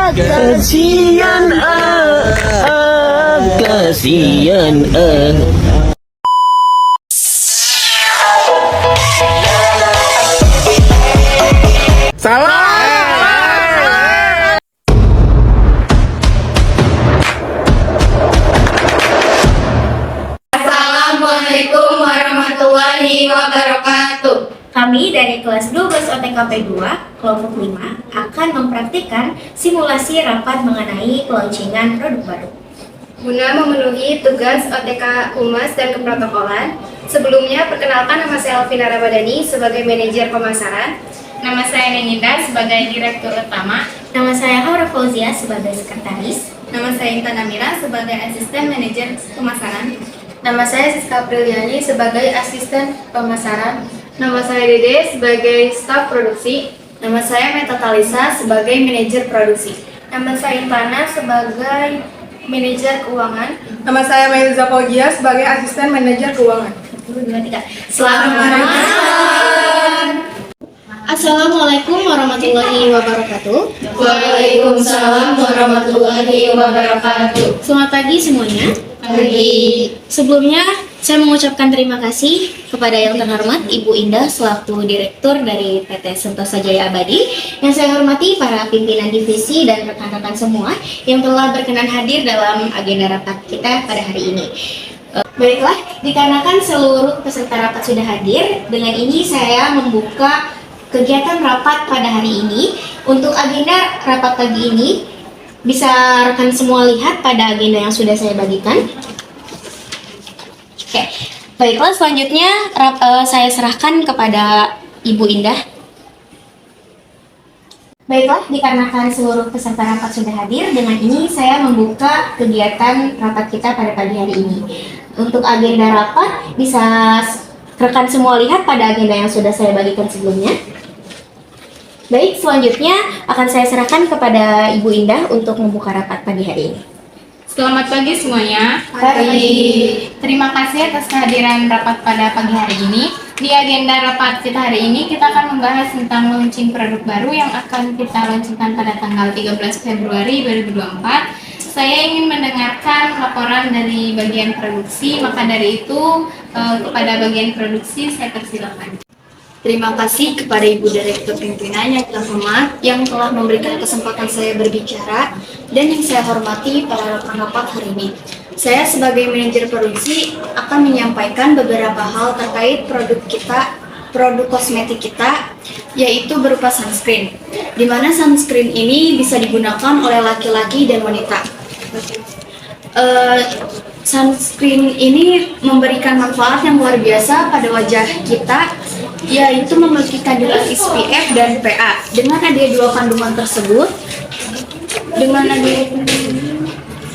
Kasian kasian Assalamualaikum warahmatullahi wabarakatuh. Kami dari kelas 12 OTKP 2, kelompok 5, akan mempraktikkan simulasi rapat mengenai peluncingan produk baru. Guna memenuhi tugas OTK Humas dan Keprotokolan, sebelumnya perkenalkan nama saya Alvina Ramadhani sebagai manajer pemasaran. Nama saya Nenida sebagai direktur utama. Nama saya Haura Fauzia sebagai sekretaris. Nama saya Intan Amira sebagai asisten manajer pemasaran. Nama saya Siska Apriliani sebagai asisten pemasaran. Nama saya Dede sebagai staf produksi. Nama saya Meta Talisa sebagai manajer produksi. Nama saya Intana sebagai manajer keuangan. Nama saya Meliza Fauzia sebagai asisten manajer keuangan. 1, 2, 3. Selamat. Assalamualaikum warahmatullahi wabarakatuh. Waalaikumsalam warahmatullahi wabarakatuh. Selamat pagi semuanya. Sebelumnya, saya mengucapkan terima kasih kepada yang terhormat Ibu Indah selaku Direktur dari PT Sentosa Jaya Abadi, yang saya hormati para pimpinan divisi dan rekan-rekan semua yang telah berkenan hadir dalam agenda rapat kita pada hari ini. Baiklah, dikarenakan seluruh peserta rapat sudah hadir, dengan ini saya membuka kegiatan rapat pada hari ini. Untuk agenda rapat pagi ini, bisa rekan semua lihat pada agenda yang sudah saya bagikan. Oke, baiklah selanjutnya saya serahkan kepada Ibu Indah. Baiklah, dikarenakan seluruh peserta rapat sudah hadir, dengan ini saya membuka kegiatan rapat kita pada pagi hari ini. Untuk agenda rapat, bisa rekan semua lihat pada agenda yang sudah saya bagikan sebelumnya. Baik, selanjutnya akan saya serahkan kepada Ibu Indah untuk membuka rapat pagi hari ini. Selamat pagi semuanya. Terima kasih atas kehadiran rapat pada pagi hari ini. Di agenda rapat kita hari ini, kita akan membahas tentang launching produk baru yang akan kita launchingkan pada tanggal 13 Februari 2024. Saya ingin mendengarkan laporan dari bagian produksi, maka dari itu kepada bagian produksi saya persilakan. Terima kasih kepada Ibu Direktur Pimpinan yang terhormat yang telah memberikan kesempatan saya berbicara, dan yang saya hormati para rekan rapat hari ini. Saya sebagai manajer produksi akan menyampaikan beberapa hal terkait produk kita, produk kosmetik kita, yaitu berupa sunscreen. Di mana sunscreen ini bisa digunakan oleh laki-laki dan wanita. Sunscreen ini memberikan manfaat yang luar biasa pada wajah kita, yaitu memiliki kandungan SPF dan PA. Dengan adanya dua kandungan tersebut, dengan adanya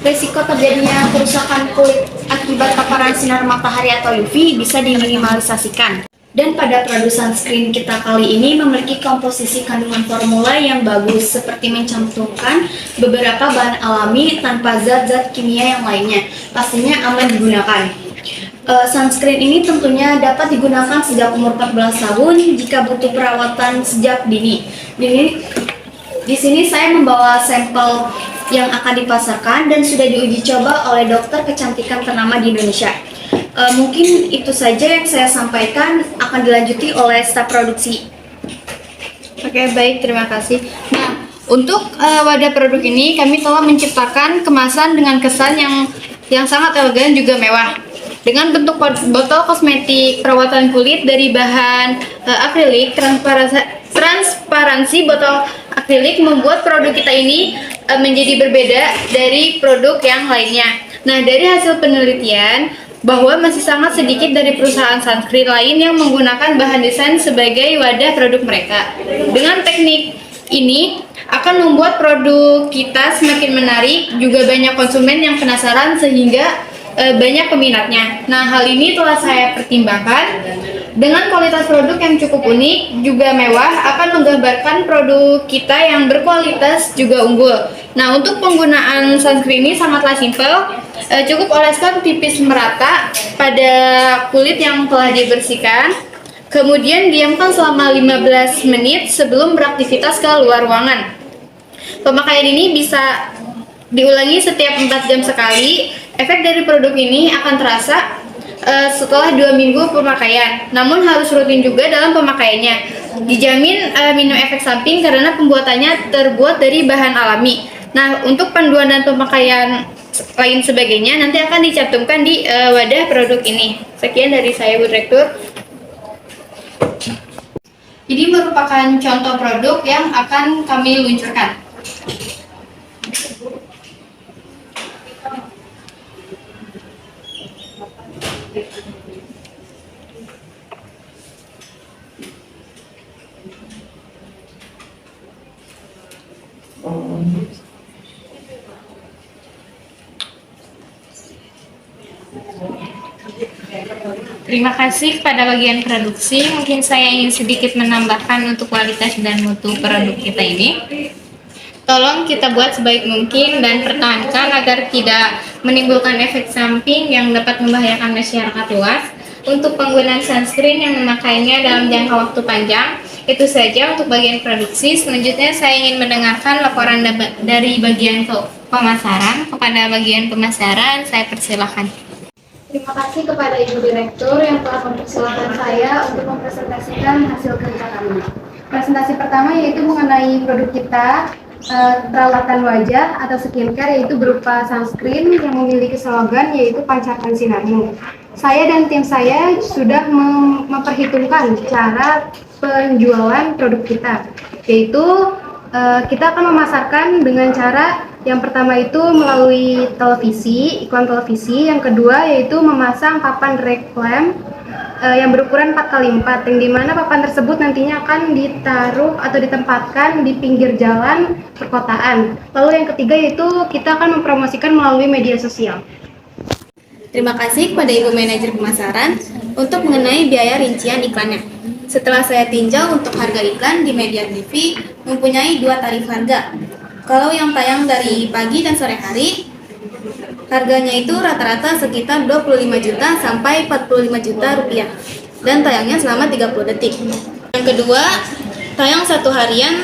resiko terjadinya kerusakan kulit akibat paparan sinar matahari atau UV bisa diminimalisasikan. Dan pada produk sunscreen kita kali ini memiliki komposisi kandungan formula yang bagus, seperti mencantumkan beberapa bahan alami tanpa zat-zat kimia yang lainnya. Pastinya aman digunakan. Sunscreen ini tentunya dapat digunakan sejak umur 14 tahun jika butuh perawatan sejak dini. Di sini saya membawa sampel yang akan dipasarkan dan sudah diuji coba oleh dokter kecantikan ternama di Indonesia. Mungkin itu saja yang saya sampaikan, akan dilanjuti oleh staf produksi. Oke, baik, terima kasih. Nah, untuk wadah produk ini kami telah menciptakan kemasan dengan kesan yang sangat elegan juga mewah. Dengan bentuk botol kosmetik perawatan kulit dari bahan akrilik, transparansi botol akrilik membuat produk kita ini menjadi berbeda dari produk yang lainnya. Nah, dari hasil penelitian bahwa masih sangat sedikit dari perusahaan sunscreen lain yang menggunakan bahan desain sebagai wadah produk mereka. Dengan teknik ini akan membuat produk kita semakin menarik, juga banyak konsumen yang penasaran sehingga banyak peminatnya. Nah, hal ini telah saya pertimbangkan. Dengan kualitas produk yang cukup unik, juga mewah, akan menggambarkan produk kita yang berkualitas juga unggul. Nah, untuk penggunaan sunscreen ini sangatlah simpel. Cukup oleskan pipis merata pada kulit yang telah dibersihkan. Kemudian diamkan selama 15 menit sebelum beraktivitas ke luar ruangan. Pemakaian ini bisa diulangi setiap 4 jam sekali. Efek dari produk ini akan terasa setelah 2 minggu pemakaian. Namun harus rutin juga dalam pemakaiannya. Dijamin minum efek samping karena pembuatannya terbuat dari bahan alami. Nah, untuk panduan dan pemakaian lain sebagainya nanti akan dicantumkan di wadah produk ini. Sekian dari saya, Bu Direktur. Ini merupakan contoh produk yang akan kami luncurkan. Terima kasih kepada bagian produksi. Mungkin saya ingin sedikit menambahkan untuk kualitas dan mutu produk kita ini. Tolong kita buat sebaik mungkin dan pertahankan agar tidak menimbulkan efek samping yang dapat membahayakan masyarakat luas. Untuk penggunaan sunscreen yang memakainya dalam jangka waktu panjang. Itu saja untuk bagian produksi. Selanjutnya saya ingin mendengarkan laporan dari bagian pemasaran. Kepada bagian pemasaran, saya persilahkan. Terima kasih kepada Ibu Direktur yang telah mempersilahkan saya untuk mempresentasikan hasil kerja kami. Presentasi pertama yaitu mengenai produk kita, perawatan wajah atau skincare, yaitu berupa sunscreen yang memiliki slogan yaitu pancarkan sinarmu. Saya dan tim saya sudah memperhitungkan cara penjualan produk kita, yaitu kita akan memasarkan dengan cara yang pertama itu melalui televisi, iklan televisi. Yang kedua yaitu memasang papan reklam yang berukuran 4x4, yang dimana papan tersebut nantinya akan ditaruh atau ditempatkan di pinggir jalan perkotaan. Lalu yang ketiga yaitu kita akan mempromosikan melalui media sosial. Terima kasih kepada Ibu Manajer Pemasaran untuk mengenai biaya rincian iklannya. Setelah saya tinjau untuk harga iklan di media TV mempunyai 2 tarif harga. Kalau yang tayang dari pagi dan sore hari, harganya itu rata-rata sekitar 25 juta sampai 45 juta rupiah. Dan tayangnya selama 30 detik. Yang kedua, tayang 1 harian,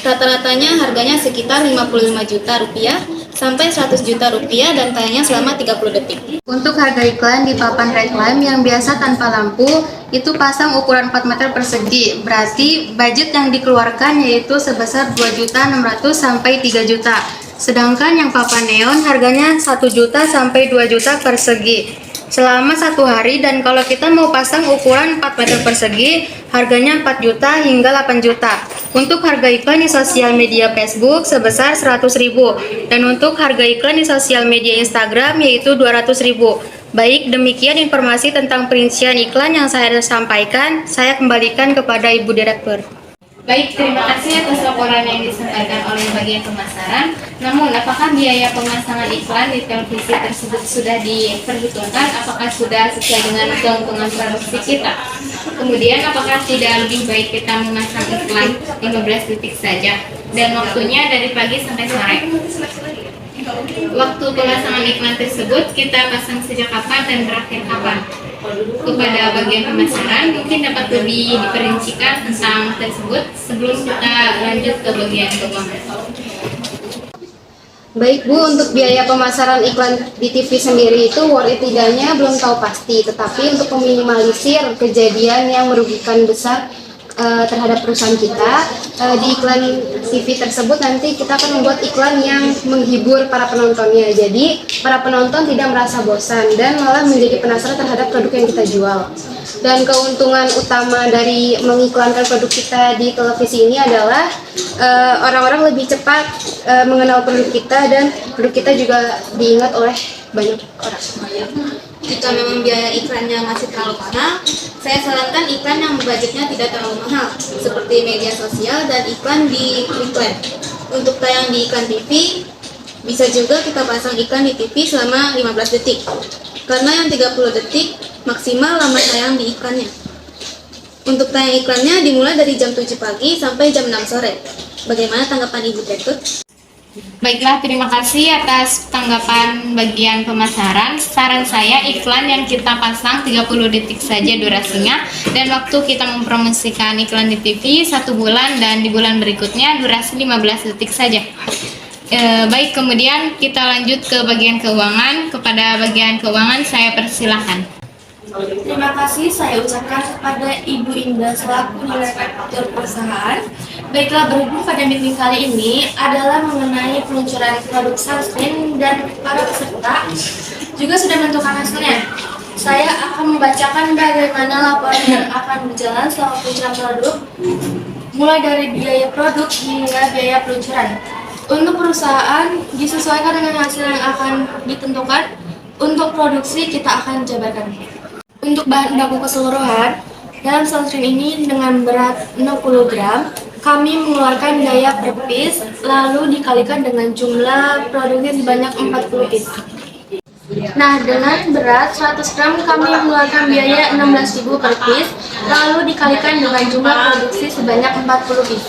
rata-ratanya harganya sekitar 55 juta rupiah sampai 100 juta rupiah dan tayangnya selama 30 detik. Untuk harga iklan di papan reklam yang biasa tanpa lampu itu pasang ukuran 4 meter persegi. Berarti budget yang dikeluarkan yaitu sebesar 2.600.000 sampai 3 juta. Sedangkan yang papan neon harganya 1 juta sampai 2 juta persegi. Selama 1 hari, dan kalau kita mau pasang ukuran 4 meter persegi harganya 4 juta hingga 8 juta. Untuk harga iklan di sosial media Facebook sebesar 100.000 dan untuk harga iklan di sosial media Instagram yaitu 200.000. Baik, demikian informasi tentang perincian iklan yang saya sampaikan. Saya kembalikan kepada Ibu Direktur. Baik, terima kasih atas laporan yang disampaikan oleh bagian pemasaran. Namun, apakah biaya pemasangan iklan di televisi tersebut sudah diperhitungkan? Apakah sudah sesuai dengan keuntungan produksi kita? Kemudian, apakah tidak lebih baik kita memasang iklan 15 detik saja dan waktunya dari pagi sampai sore? Waktu pemasangan iklan tersebut kita pasang sejak kapan dan berakhir kapan? Kepada bagian pemasaran mungkin dapat lebih diperincikan tentang tersebut sebelum kita lanjut ke bagian keuangan. Baik Bu, untuk biaya pemasaran iklan di TV sendiri itu worth it tidaknya belum tahu pasti, tetapi untuk meminimalisir kejadian yang merugikan besar terhadap perusahaan kita, di iklan TV tersebut nanti kita akan membuat iklan yang menghibur para penontonnya. Jadi para penonton tidak merasa bosan dan malah menjadi penasaran terhadap produk yang kita jual. Dan keuntungan utama dari mengiklankan produk kita di televisi ini adalah orang-orang lebih cepat mengenal produk kita dan produk kita juga diingat oleh banyak orang. Jika memang biaya iklannya masih terlalu mahal, saya sarankan iklan yang budgetnya tidak terlalu mahal, seperti media sosial dan iklan di iklan. Untuk tayang di iklan TV, bisa juga kita pasang iklan di TV selama 15 detik. Karena yang 30 detik maksimal lama tayang di iklannya. Untuk tayang iklannya dimulai dari jam 7 pagi sampai jam 6 sore. Bagaimana tanggapan Ibu Direktur? Baiklah, terima kasih atas tanggapan bagian pemasaran. Saran saya, iklan yang kita pasang 30 detik saja durasinya, dan waktu kita mempromosikan iklan di TV 1 bulan, dan di bulan berikutnya durasi 15 detik saja. Baik, kemudian kita lanjut ke bagian keuangan. Kepada bagian keuangan saya persilahkan. Terima kasih saya ucapkan kepada Ibu Indah selaku Direktur Perusahaan. Baiklah, berhubung pada meeting kali ini adalah mengenai peluncuran produk sunscreen dan para peserta juga sudah menentukan hasilnya. Saya akan membacakan bagaimana laporan yang akan berjalan selama peluncuran produk, mulai dari biaya produk hingga biaya peluncuran. Untuk perusahaan disesuaikan dengan hasil yang akan ditentukan. Untuk produksi kita akan jabarkan. Untuk bahan baku keseluruhan, dalam sunscreen ini dengan berat 60 gram, kami mengeluarkan biaya per piece, lalu dikalikan dengan jumlah produksi sebanyak 40 piece. Nah, dengan berat 100 gram, kami mengeluarkan biaya 16.000 per piece, lalu dikalikan dengan jumlah produksi sebanyak 40 piece.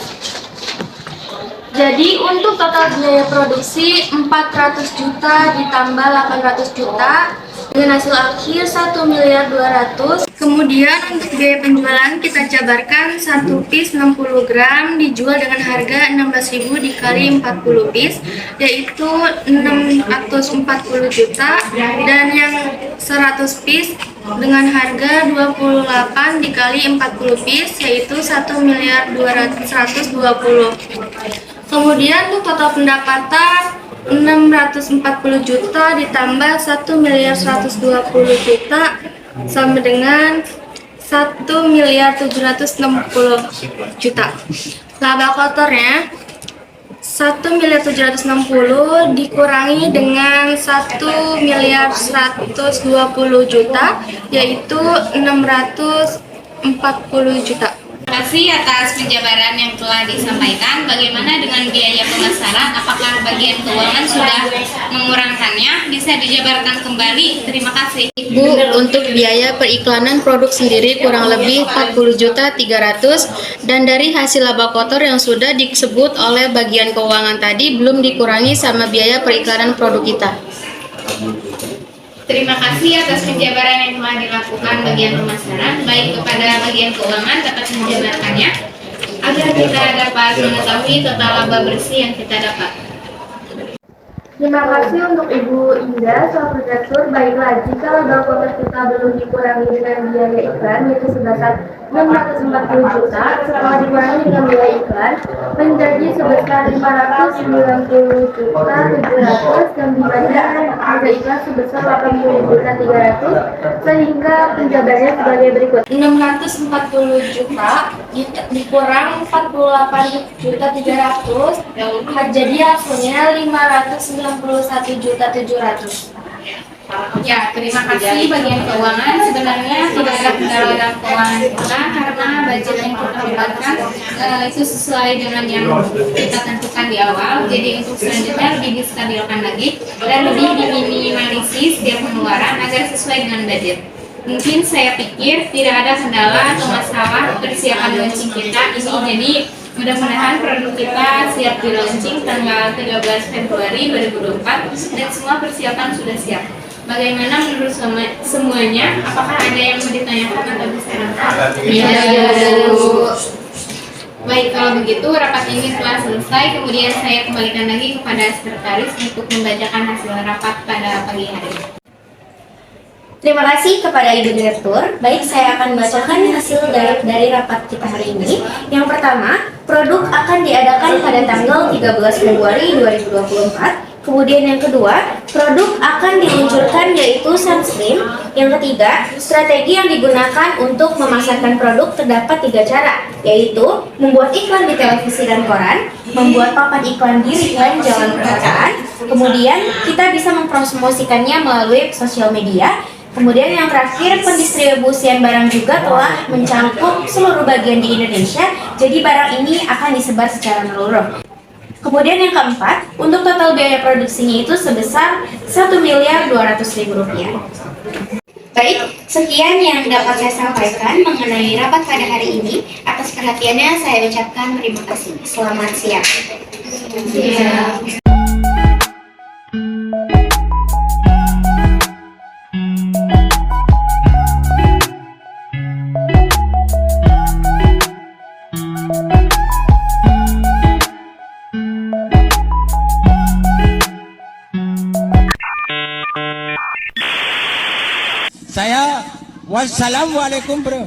Jadi untuk total biaya produksi 400 juta ditambah 800 juta dengan hasil akhir 1.200.000.000. Kemudian untuk biaya penjualan kita jabarkan 1 piece 60 gram dijual dengan harga 16.000 dikali 40 piece yaitu 640 juta, dan yang 100 piece dengan harga 28 dikali 40 piece yaitu 1.220.000.000. Kemudian untuk total pendapatan 640 juta ditambah 1.120.000.000 sama dengan 1.760.000.000. Laba kotornya 1.760.000.000 dikurangi dengan 1.120.000.000 yaitu 640 juta. Terima kasih atas penjabaran yang telah disampaikan. Bagaimana dengan biaya pemasaran? Apakah bagian keuangan sudah mengurangkannya? Bisa dijabarkan kembali? Terima kasih. Bu, untuk biaya periklanan produk sendiri kurang lebih 40.300.000, dan dari hasil laba kotor yang sudah disebut oleh bagian keuangan tadi belum dikurangi sama biaya periklanan produk kita. Terima kasih atas penjabaran yang telah dilakukan bagian pemasaran. Baik, kepada bagian keuangan dapat menjabarkannya agar kita dapat mengetahui total laba bersih yang kita dapat. Terima kasih untuk Ibu Indah selaku direktur. Baiklah, jika laba kotor kita belum dikurangi dengan biaya iklan yaitu sebesar 640 juta, setelah dikurangi dengan biaya iklan menjadi sebesar 590 juta 700, dan dibandingkan harga iklan sebesar 80 juta 300, sehingga penjabarannya sebagai berikut: 640 juta dikurang 48 juta 300, jadi hasilnya 591 juta 700. Ya, terima kasih bagian keuangan. Sebenarnya tidak ada kendala dalam keuangan kita karena budget yang kita dapatkan itu sesuai dengan yang kita tentukan di awal. Jadi untuk selanjutnya lebih distabilkan lagi dan lebih diminimalisir setiap pengeluaran agar sesuai dengan budget. Mungkin saya pikir tidak ada kendala atau masalah persiapan launching kita ini. Jadi mudah-mudahan produk kita siap di launching tanggal 13 Februari 2024 dan semua persiapan sudah siap. Bagaimana menurut semuanya? Apakah ada yang mau ditanyakan atau disarankan? Baik, kalau begitu rapat ini telah selesai. Kemudian saya kembalikan lagi kepada sekretaris untuk membacakan hasil rapat pada pagi hari ini. Terima kasih kepada Ibu Direktur. Baik, saya akan membacakan hasil dari rapat kita hari ini. Yang pertama, produk akan diadakan pada tanggal 13 Februari 2024. Kemudian yang kedua, produk akan diluncurkan yaitu sunscreen. Yang ketiga, strategi yang digunakan untuk memasarkan produk terdapat 3 cara, yaitu membuat iklan di televisi dan koran, membuat papan iklan di iklan jalan perkotaan, kemudian kita bisa mempromosikannya melalui sosial media. Kemudian yang terakhir, pendistribusian barang juga telah mencakup seluruh bagian di Indonesia, jadi barang ini akan disebar secara menyeluruh. Kemudian yang keempat, untuk total biaya produksinya itu sebesar Rp1.200.000. Baik, sekian yang dapat saya sampaikan mengenai rapat pada hari ini. Atas perhatiannya saya ucapkan terima kasih. Selamat siang. Saya wassalamualaikum bro.